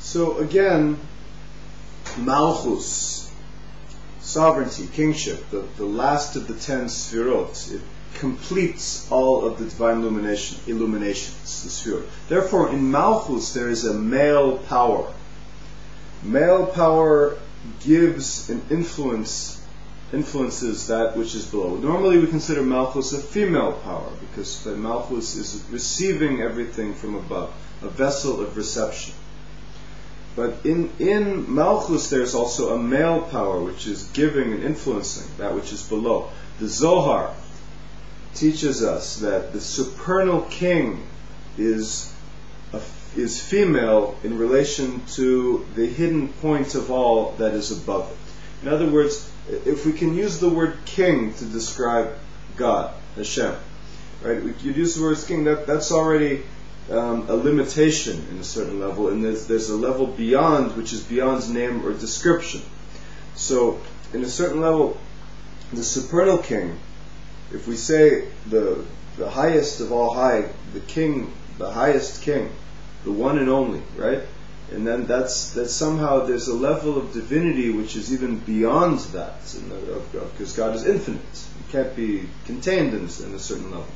So again, Malchus, sovereignty, kingship, the last of the 10 Sfirot, it completes all of the divine illuminations, the Sfirot. Therefore, in Malchus there is a male power. Male power gives and influences that which is below. Normally we consider Malchus a female power, because Malchus is receiving everything from above, a vessel of reception. But in Malchus there's also a male power, which is giving and influencing that which is below. The Zohar teaches us that the supernal king is female in relation to the hidden point of all that is above it. In other words, if we can use the word king to describe God, Hashem, right? You use the word king, that's already a limitation in a certain level, and there's a level beyond, which is beyond name or description. So, in a certain level, the supernal king, if we say the highest of all high, the king, the highest king, the one and only, right? And then that's somehow there's a level of divinity which is even beyond that, because God is infinite. It can't be contained in a certain level.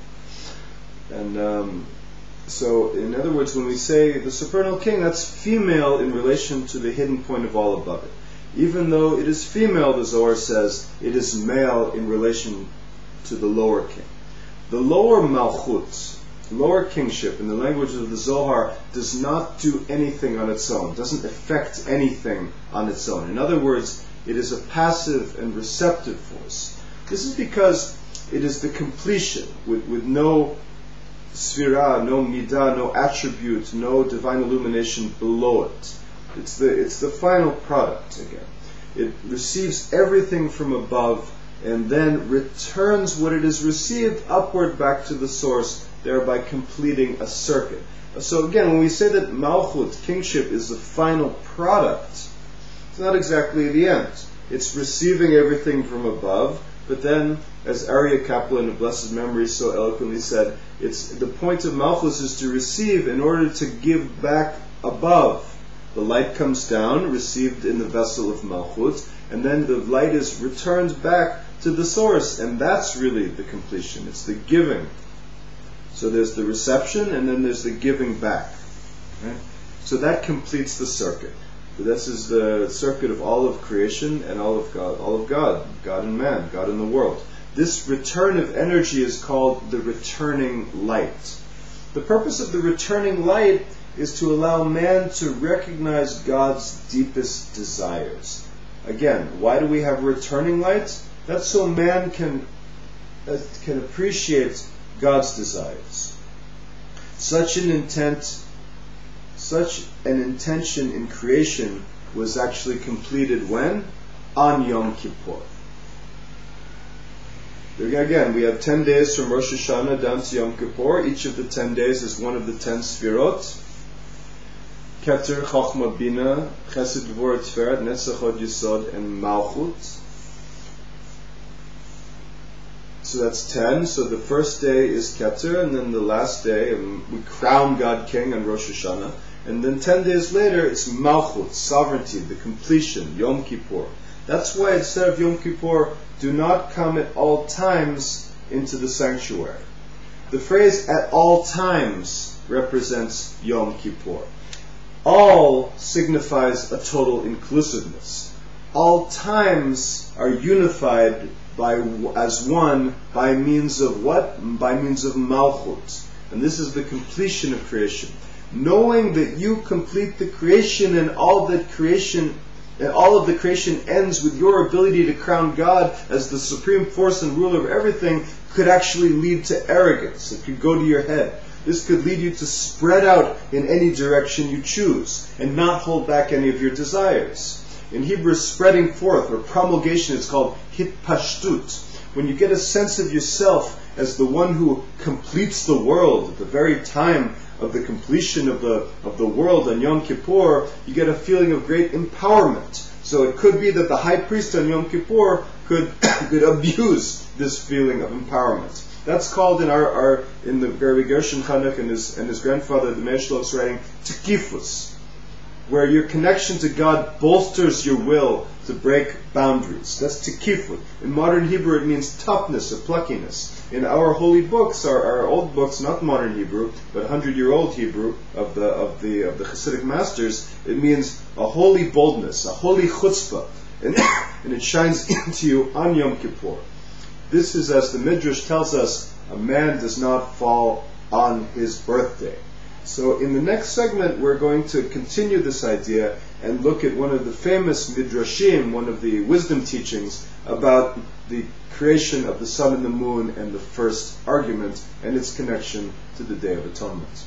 And so, in other words, when we say the supernal king, that's female in relation to the hidden point of all above it. Even though it is female, the Zohar says, it is male in relation to the lower king. The lower malchut, lower kingship, in the language of the Zohar, does not do anything on its own, doesn't affect anything on its own. In other words, it is a passive and receptive force. This is because it is the completion, with no sphira, no midah, no attribute, no divine illumination below it. It's the final product again. It receives everything from above and then returns what it has received upward back to the source, thereby completing a circuit. So again, when we say that Malchut, kingship, is the final product, it's not exactly the end. It's receiving everything from above, but then, as Arya Kaplan of blessed memory so eloquently said, it's the point of Malchus is to receive in order to give back above. The light comes down, received in the vessel of Malchut, and then the light is returned back to the source, and that's really the completion. It's the giving. So there's the reception, and then there's the giving back. Right? So that completes the circuit. This is the circuit of all of creation and all of God, God and man, God and the world. This return of energy is called the returning light. The purpose of the returning light is to allow man to recognize God's deepest desires. Again, why do we have returning light? That's so man can appreciate God's desires. Such an intention in creation was actually completed when? On Yom Kippur. Again, we have 10 days from Rosh Hashanah down to Yom Kippur. Each of the 10 days is one of the 10 Sfirot. Keter, Chochmah, Bina, Chesed, Gvura, Tiferet, Netzach, Sod Yesod, and Malchut. So that's 10. So the first day is Keter, and then the last day, we crown God King on Rosh Hashanah. And then 10 days later, it's Malchut, sovereignty, the completion, Yom Kippur. That's why instead of Yom Kippur, do not come at all times into the sanctuary. The phrase at all times represents Yom Kippur. All signifies a total inclusiveness. All times are unified as one by means of what? By means of Malchut. And this is the completion of creation. Knowing that you complete the creation and all of the creation ends with your ability to crown God as the supreme force and ruler of everything, could actually lead to arrogance. It could go to your head. This could lead you to spread out in any direction you choose and not hold back any of your desires. In Hebrew, spreading forth or promulgation is called hitpashtut. When you get a sense of yourself as the one who completes the world at the very time of the completion of the world on Yom Kippur, you get a feeling of great empowerment. So it could be that the high priest on Yom Kippur could abuse this feeling of empowerment. That's called in the Gershon Chenoch and his grandfather, the Meir Shlok's writing, tekifus. where your connection to God bolsters your will to break boundaries. That's tikifut. In modern Hebrew, it means toughness or pluckiness. In our holy books, our old books, not modern Hebrew, but 100-year-old Hebrew of the Hasidic masters, it means a holy boldness, a holy chutzpah, and it shines into you on Yom Kippur. This is, as the Midrash tells us, a man does not fall on his birthday. So in the next segment, we're going to continue this idea and look at one of the famous midrashim, one of the wisdom teachings about the creation of the sun and the moon and the first argument and its connection to the Day of Atonement.